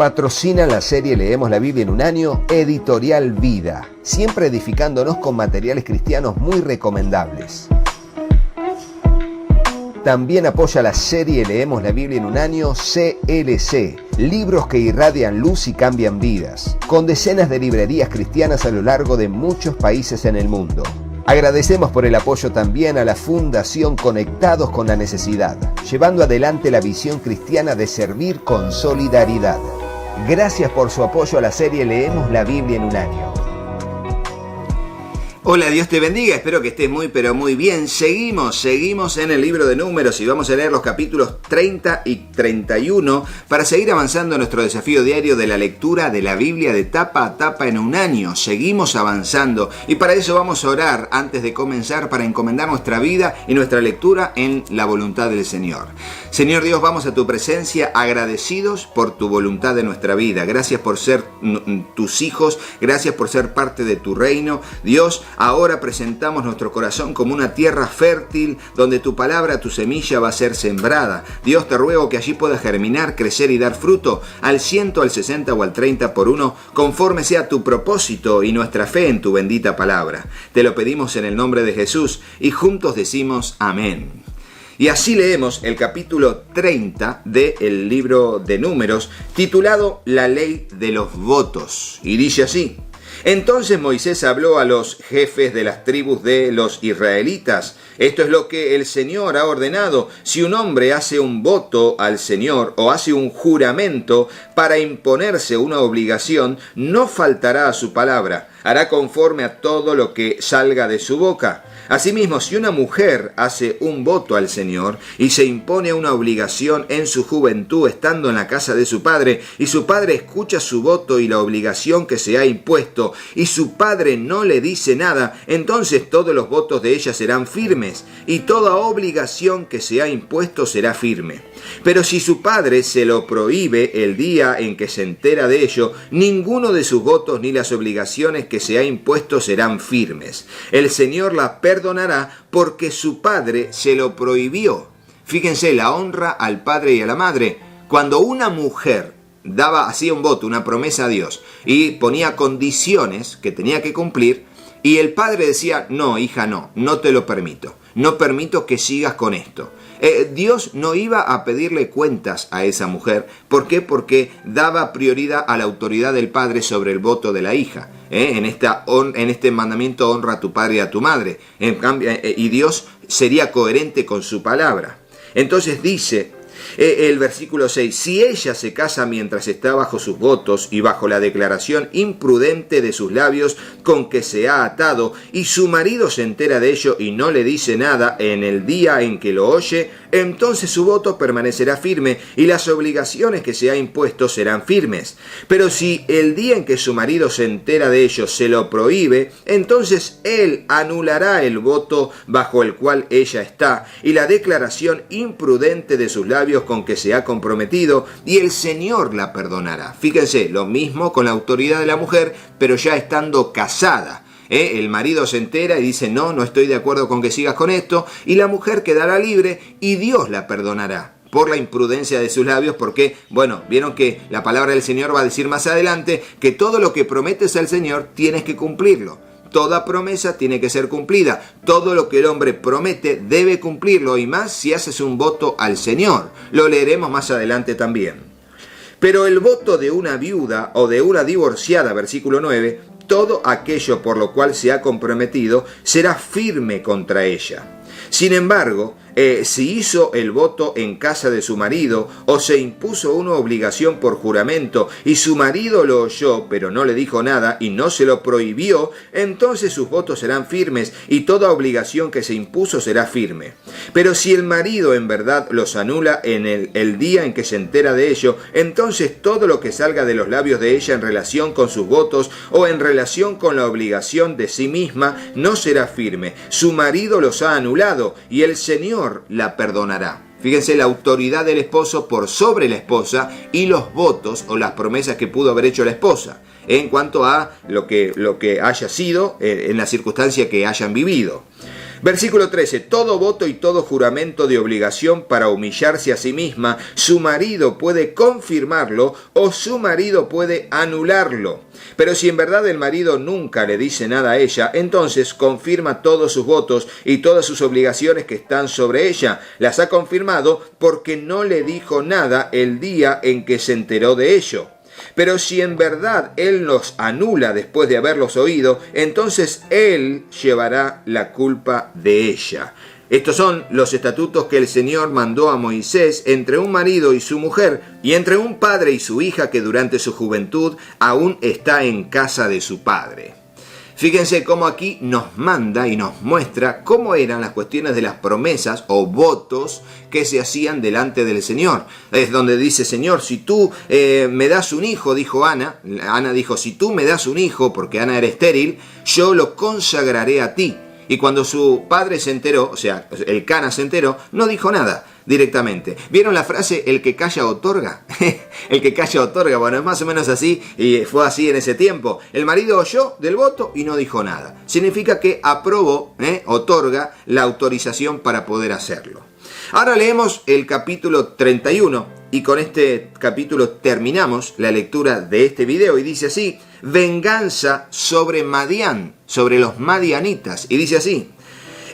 Patrocina la serie Leemos la Biblia en un año, Editorial Vida, siempre edificándonos con materiales cristianos muy recomendables. También apoya la serie Leemos la Biblia en un año, CLC, libros que irradian luz y cambian vidas, con decenas de librerías cristianas a lo largo de muchos países en el mundo. Agradecemos por el apoyo también a la Fundación Conectados con la Necesidad, llevando adelante la visión cristiana de servir con solidaridad. Gracias por su apoyo a la serie Leemos la Biblia en un año. Hola, Dios te bendiga, espero que estés muy pero muy bien. Seguimos en el libro de Números y vamos a leer los capítulos 30 y 31 para seguir avanzando en nuestro desafío diario de la lectura de la Biblia de tapa a tapa en un año. Seguimos avanzando y para eso vamos a orar antes de comenzar para encomendar nuestra vida y nuestra lectura en la voluntad del Señor. Señor Dios, vamos a tu presencia agradecidos por tu voluntad de nuestra vida. Gracias por ser tus hijos, gracias por ser parte de tu reino. Dios, ahora presentamos nuestro corazón como una tierra fértil donde tu palabra, tu semilla va a ser sembrada. Dios, te ruego que allí pueda germinar, crecer y dar fruto al 100, al 60 o al 30 por uno, conforme sea tu propósito y nuestra fe en tu bendita palabra. Te lo pedimos en el nombre de Jesús y juntos decimos amén. Y así leemos el capítulo 30 del libro de Números, titulado La Ley de los Votos. Y dice así: Entonces Moisés habló a los jefes de las tribus de los israelitas. Esto es lo que el Señor ha ordenado. Si un hombre hace un voto al Señor o hace un juramento para imponerse una obligación, no faltará a su palabra. Hará conforme a todo lo que salga de su boca. Asimismo, si una mujer hace un voto al Señor y se impone una obligación en su juventud estando en la casa de su padre, y su padre escucha su voto y la obligación que se ha impuesto, y su padre no le dice nada, entonces todos los votos de ella serán firmes, y toda obligación que se ha impuesto será firme. Pero si su padre se lo prohíbe el día en que se entera de ello, ninguno de sus votos ni las obligaciones que se ha impuesto serán firmes. El Señor la perdonará porque su padre se lo prohibió. Fíjense, la honra al padre y a la madre. Cuando una mujer hacía un voto, una promesa a Dios, y ponía condiciones que tenía que cumplir, y el padre decía: no, hija, no te lo permito. No permito que sigas con esto. Dios no iba a pedirle cuentas a esa mujer. ¿Por qué? Porque daba prioridad a la autoridad del padre sobre el voto de la hija. En este mandamiento honra a tu padre y a tu madre. En cambio, y Dios sería coherente con su palabra. Entonces dice el versículo 6, si ella se casa mientras está bajo sus votos y bajo la declaración imprudente de sus labios con que se ha atado, y su marido se entera de ello y no le dice nada en el día en que lo oye, entonces su voto permanecerá firme y las obligaciones que se ha impuesto serán firmes. Pero si el día en que su marido se entera de ello se lo prohíbe, entonces él anulará el voto bajo el cual ella está y la declaración imprudente de sus labios con que se ha comprometido, y el Señor la perdonará. Fíjense, lo mismo con la autoridad de la mujer, pero ya estando casada. El marido se entera y dice: no estoy de acuerdo con que sigas con esto, y la mujer quedará libre y Dios la perdonará por la imprudencia de sus labios, porque, vieron que la palabra del Señor va a decir más adelante que todo lo que prometes al Señor tienes que cumplirlo. Toda promesa tiene que ser cumplida. Todo lo que el hombre promete debe cumplirlo, y más si haces un voto al Señor. Lo leeremos más adelante también. Pero el voto de una viuda o de una divorciada, versículo 9, todo aquello por lo cual se ha comprometido será firme contra ella. Sin embargo, si hizo el voto en casa de su marido o se impuso una obligación por juramento y su marido lo oyó pero no le dijo nada y no se lo prohibió, entonces sus votos serán firmes y toda obligación que se impuso será firme. Pero si el marido en verdad los anula en el día en que se entera de ello, entonces todo lo que salga de los labios de ella en relación con sus votos o en relación con la obligación de sí misma no será firme. Su marido los ha anulado y el Señor la perdonará. Fíjense, la autoridad del esposo por sobre la esposa y los votos o las promesas que pudo haber hecho la esposa en cuanto a lo que haya sido en la circunstancia que hayan vivido. Versículo 13. Todo voto y todo juramento de obligación para humillarse a sí misma, su marido puede confirmarlo o su marido puede anularlo. Pero si en verdad el marido nunca le dice nada a ella, entonces confirma todos sus votos y todas sus obligaciones que están sobre ella. Las ha confirmado porque no le dijo nada el día en que se enteró de ello. Pero si en verdad él los anula después de haberlos oído, entonces él llevará la culpa de ella. Estos son los estatutos que el Señor mandó a Moisés entre un marido y su mujer, y entre un padre y su hija que durante su juventud aún está en casa de su padre. Fíjense cómo aquí nos manda y nos muestra cómo eran las cuestiones de las promesas o votos que se hacían delante del Señor. Es donde dice, Señor, si tú me das un hijo, dijo Ana. Ana dijo, si tú me das un hijo, porque Ana era estéril, yo lo consagraré a ti. Y cuando su padre se enteró, o sea, el Cana se enteró, no dijo nada directamente. ¿Vieron la frase, el que calla otorga? El que calla otorga, bueno, es más o menos así, y fue así en ese tiempo. El marido oyó del voto y no dijo nada. Significa que aprobó, otorga la autorización para poder hacerlo. Ahora leemos el capítulo 31 y con este capítulo terminamos la lectura de este video y dice así, venganza sobre Madián, sobre los madianitas, y dice así,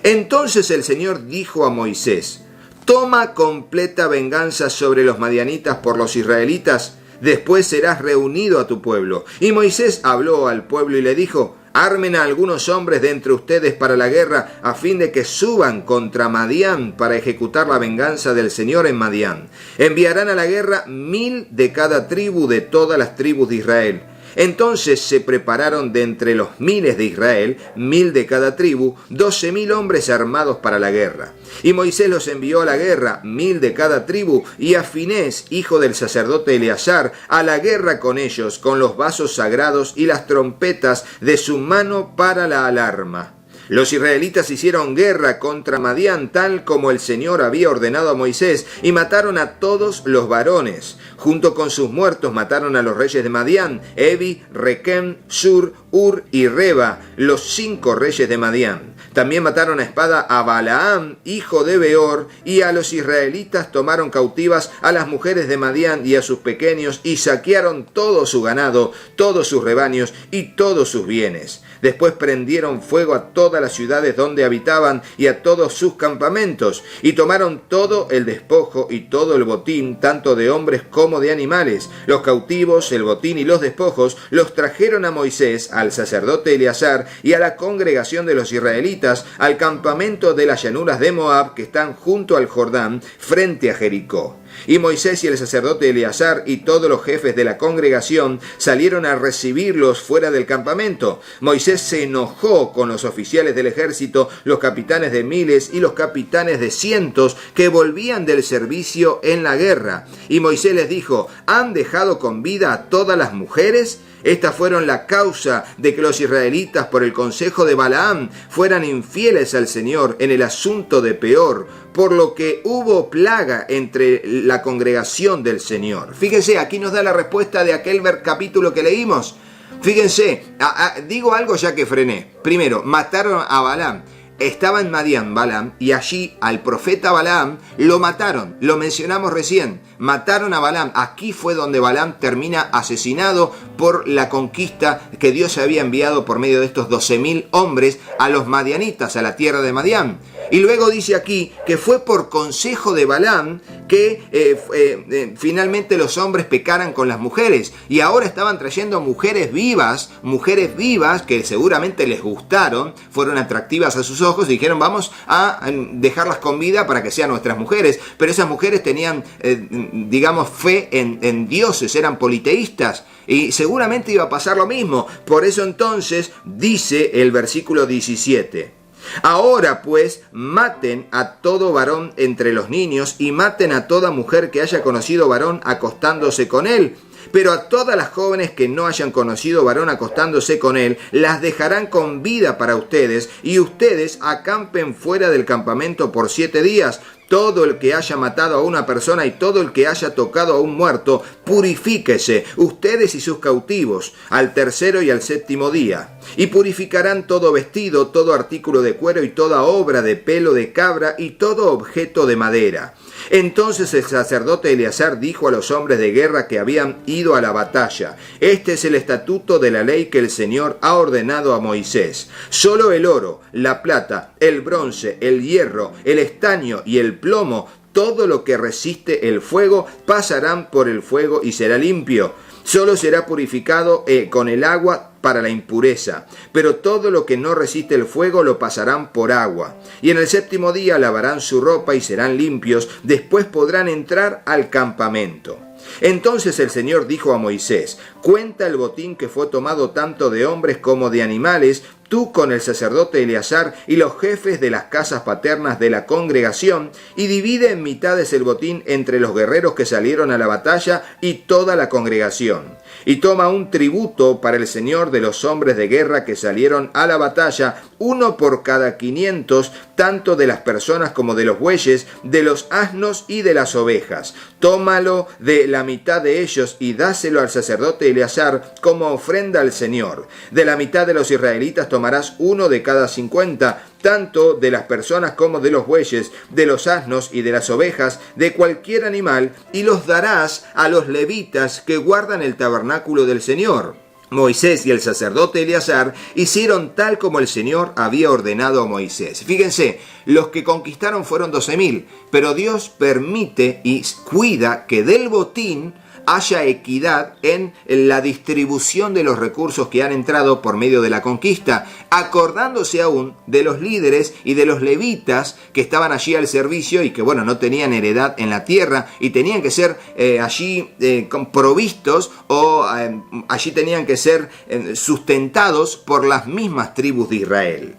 entonces el Señor dijo a Moisés, toma completa venganza sobre los madianitas por los israelitas, después serás reunido a tu pueblo. Y Moisés habló al pueblo y le dijo, armen a algunos hombres de entre ustedes para la guerra, a fin de que suban contra Madián para ejecutar la venganza del Señor en Madián. Enviarán a la guerra 1000 de cada tribu de todas las tribus de Israel. Entonces se prepararon de entre los miles de Israel, 1000 de cada tribu, 12.000 hombres armados para la guerra. Y Moisés los envió a la guerra, 1000 de cada tribu, y a Finés, hijo del sacerdote Eleazar, a la guerra con ellos, con los vasos sagrados y las trompetas de su mano para la alarma. Los israelitas hicieron guerra contra Madián tal como el Señor había ordenado a Moisés y mataron a todos los varones. Junto con sus muertos mataron a los reyes de Madián, Evi, Requem, Sur, Ur y Reba, los 5 reyes de Madián. También mataron a espada a Balaam, hijo de Beor, y a los israelitas tomaron cautivas a las mujeres de Madián y a sus pequeños y saquearon todo su ganado, todos sus rebaños y todos sus bienes. Después prendieron fuego a todas las ciudades donde habitaban y a todos sus campamentos, y tomaron todo el despojo y todo el botín, tanto de hombres como de animales. Los cautivos, el botín y los despojos los trajeron a Moisés, al sacerdote Eleazar y a la congregación de los israelitas, al campamento de las llanuras de Moab que están junto al Jordán, frente a Jericó. Y Moisés y el sacerdote Eleazar y todos los jefes de la congregación salieron a recibirlos fuera del campamento. Moisés se enojó con los oficiales del ejército, los capitanes de miles y los capitanes de cientos que volvían del servicio en la guerra. Y Moisés les dijo, ¿han dejado con vida a todas las mujeres? Estas fueron la causa de que los israelitas, por el consejo de Balaam, fueran infieles al Señor en el asunto de Peor, por lo que hubo plaga entre la congregación del Señor. Fíjense, aquí nos da la respuesta de aquel capítulo que leímos. Fíjense, digo algo ya que frené. Primero, mataron a Balaam. Estaba en Madián Balaam y allí al profeta Balaam lo mataron, lo mencionamos recién, mataron a Balaam. Aquí fue donde Balaam termina asesinado por la conquista que Dios había enviado por medio de estos 12.000 hombres a los madianitas, a la tierra de Madián. Y luego dice aquí que fue por consejo de Balaam que finalmente los hombres pecaran con las mujeres. Y ahora estaban trayendo mujeres vivas que seguramente les gustaron, fueron atractivas a sus ojos y dijeron vamos a dejarlas con vida para que sean nuestras mujeres. Pero esas mujeres tenían, fe en dioses, eran politeístas. Y seguramente iba a pasar lo mismo. Por eso entonces dice el versículo 17. Ahora pues maten a todo varón entre los niños y maten a toda mujer que haya conocido varón acostándose con él. Pero a todas las jóvenes que no hayan conocido varón acostándose con él, las dejarán con vida para ustedes, y ustedes acampen fuera del campamento por 7 días. todo el que haya matado a una persona y todo el que haya tocado a un muerto, purifíquese, ustedes y sus cautivos, al tercero y al séptimo día. Y purificarán todo vestido, todo artículo de cuero y toda obra de pelo de cabra y todo objeto de madera. Entonces el sacerdote Eleazar dijo a los hombres de guerra que habían ido a la batalla: este es el estatuto de la ley que el Señor ha ordenado a Moisés. Solo el oro, la plata, el bronce, el hierro, el estaño y el plomo, todo lo que resiste el fuego, pasarán por el fuego y será limpio. Solo será purificado con el agua para la impureza, pero todo lo que no resiste el fuego lo pasarán por agua. Y en el séptimo día lavarán su ropa y serán limpios, después podrán entrar al campamento. Entonces el Señor dijo a Moisés: cuenta el botín que fue tomado tanto de hombres como de animales, tú con el sacerdote Eleazar y los jefes de las casas paternas de la congregación, y divide en mitades el botín entre los guerreros que salieron a la batalla y toda la congregación. Y toma un tributo para el Señor de los hombres de guerra que salieron a la batalla, uno por cada 500, tanto de las personas como de los bueyes, de los asnos y de las ovejas. Tómalo de la mitad de ellos y dáselo al sacerdote Eleazar como ofrenda al Señor. De la mitad de los israelitas tomarás uno de cada 50, tanto de las personas como de los bueyes, de los asnos y de las ovejas, de cualquier animal, y los darás a los levitas que guardan el tabernáculo del Señor. Moisés y el sacerdote Eleazar hicieron tal como el Señor había ordenado a Moisés. Fíjense, los que conquistaron fueron 12.000, pero Dios permite y cuida que del botín haya equidad en la distribución de los recursos que han entrado por medio de la conquista, acordándose aún de los líderes y de los levitas que estaban allí al servicio y que, bueno, no tenían heredad en la tierra y tenían que ser allí provistos o allí tenían que ser sustentados por las mismas tribus de Israel.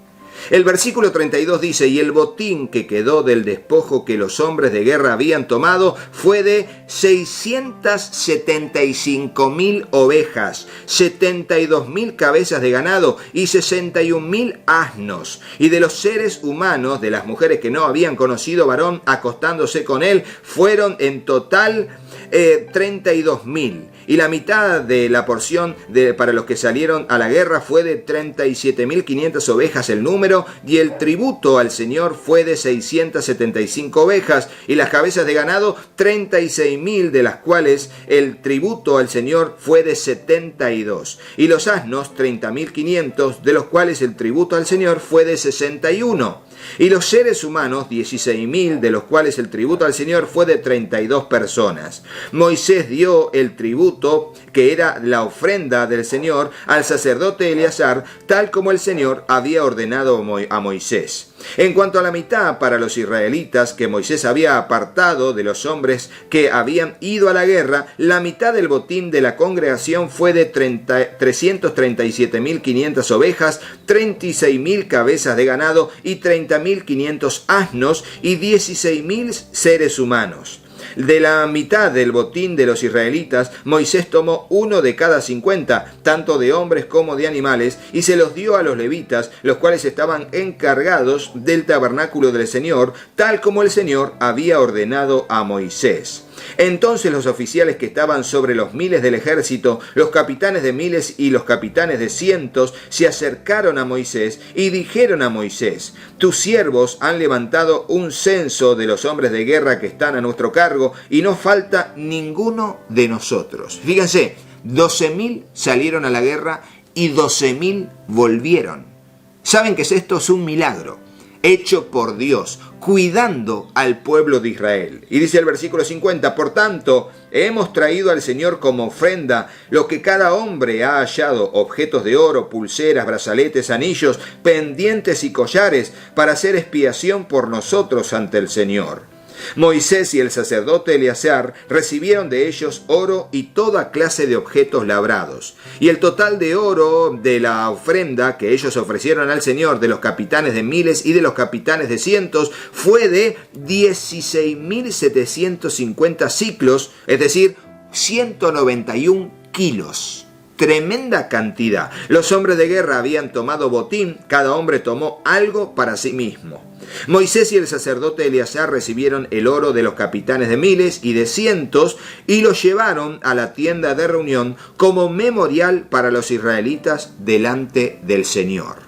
El versículo 32 dice: y el botín que quedó del despojo que los hombres de guerra habían tomado fue de 675.000 ovejas, 72.000 cabezas de ganado y 61.000 asnos. Y de los seres humanos, de las mujeres que no habían conocido varón acostándose con él, fueron en total 32.000. Y la mitad de la porción para los que salieron a la guerra fue de 37.500 ovejas el número, y el tributo al Señor fue de 675 ovejas, y las cabezas de ganado 36.000, de las cuales el tributo al Señor fue de 72, y los asnos 30.500, de los cuales el tributo al Señor fue de 61. Y los seres humanos 16.000, de los cuales el tributo al Señor fue de 32 personas. Moisés dio el tributo, que era la ofrenda del Señor, al sacerdote Eleazar, tal como el Señor había ordenado a Moisés. En cuanto a la mitad para los israelitas que Moisés había apartado de los hombres que habían ido a la guerra, la mitad del botín de la congregación fue de 337.500 ovejas, 36.000 cabezas de ganado y 30.500 asnos y 16.000 seres humanos. De la mitad del botín de los israelitas, Moisés tomó uno de cada 50, tanto de hombres como de animales, y se los dio a los levitas, los cuales estaban encargados del tabernáculo del Señor, tal como el Señor había ordenado a Moisés. Entonces los oficiales que estaban sobre los miles del ejército, los capitanes de miles y los capitanes de cientos, se acercaron a Moisés y dijeron a Moisés: tus siervos han levantado un censo de los hombres de guerra que están a nuestro cargo, y no falta ninguno de nosotros. Fíjense, 12.000 salieron a la guerra y 12.000 volvieron. ¿Saben qué es esto? Es un milagro hecho por Dios, cuidando al pueblo de Israel. Y dice el versículo 50, por tanto, hemos traído al Señor como ofrenda lo que cada hombre ha hallado, objetos de oro, pulseras, brazaletes, anillos, pendientes y collares, para hacer expiación por nosotros ante el Señor. Moisés y el sacerdote Eleazar recibieron de ellos oro y toda clase de objetos labrados. Y el total de oro de la ofrenda que ellos ofrecieron al Señor, de los capitanes de miles y de los capitanes de cientos, fue de 16.750 siclos, es decir, 191 kilos. tremenda cantidad. Los hombres de guerra habían tomado botín, cada hombre tomó algo para sí mismo. Moisés y el sacerdote Eleazar recibieron el oro de los capitanes de miles y de cientos y lo llevaron a la tienda de reunión como memorial para los israelitas delante del Señor.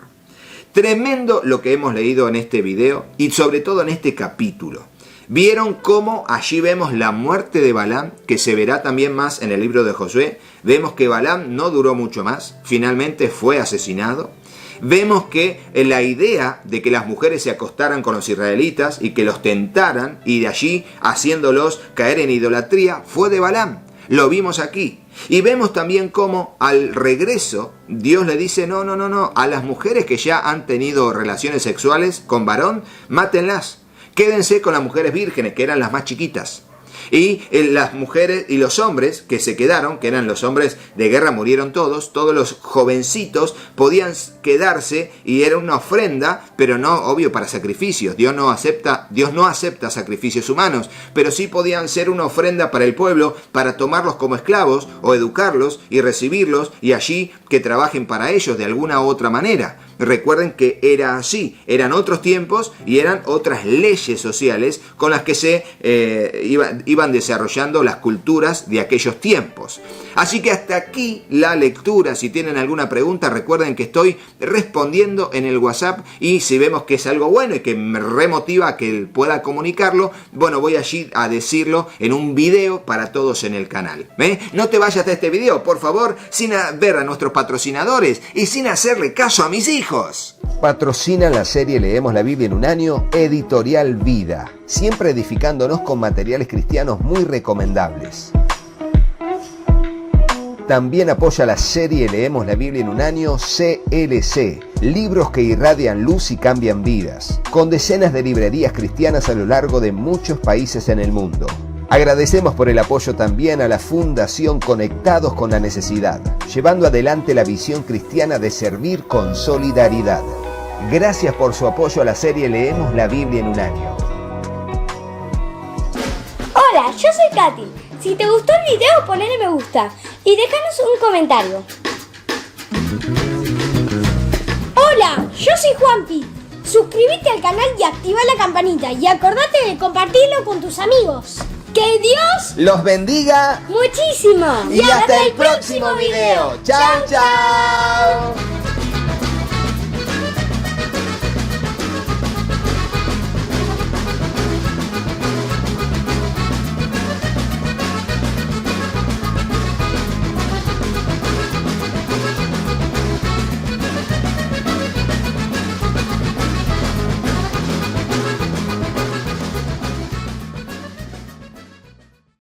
Tremendo lo que hemos leído en este video y sobre todo en este capítulo. ¿Vieron cómo allí vemos la muerte de Balaam, que se verá también más en el libro de Josué? Vemos que Balaam no duró mucho más, finalmente fue asesinado. Vemos que la idea de que las mujeres se acostaran con los israelitas y que los tentaran y de allí haciéndolos caer en idolatría fue de Balaam. Lo vimos aquí. Y vemos también cómo al regreso Dios le dice no, a las mujeres que ya han tenido relaciones sexuales con varón, mátenlas. Quédense con las mujeres vírgenes, que eran las más chiquitas. Y las mujeres y los hombres que se quedaron, que eran los hombres de guerra, murieron todos los jovencitos podían quedarse y era una ofrenda, pero no, obvio, para sacrificios. Dios no acepta sacrificios humanos, pero sí podían ser una ofrenda para el pueblo, para tomarlos como esclavos o educarlos y recibirlos y allí que trabajen para ellos de alguna u otra manera. Recuerden que era así, eran otros tiempos y eran otras leyes sociales con las que se iban desarrollando las culturas de aquellos tiempos. Así que hasta aquí la lectura. Si tienen alguna pregunta, recuerden que estoy respondiendo en el WhatsApp y si vemos que es algo bueno y que me remotiva a que pueda comunicarlo, bueno, voy allí a decirlo en un video para todos en el canal. No te vayas de este video, por favor, sin ver a nuestros patrocinadores y sin hacerle caso a mis hijos. Patrocina la serie Leemos la Biblia en un año, Editorial Vida, siempre edificándonos con materiales cristianos muy recomendables. También apoya la serie Leemos la Biblia en un año, CLC, libros que irradian luz y cambian vidas, con decenas de librerías cristianas a lo largo de muchos países en el mundo. Agradecemos por el apoyo también a la Fundación Conectados con la Necesidad, llevando adelante la visión cristiana de servir con solidaridad. Gracias por su apoyo a la serie Leemos la Biblia en un año. Hola, yo soy Katy. Si te gustó el video, ponle me gusta y déjanos un comentario. Hola, yo soy Juanpi. Suscríbete al canal y activa la campanita y acordate de compartirlo con tus amigos. ¡Que Dios los bendiga muchísimo! y hasta el próximo video. ¡Chao, chao!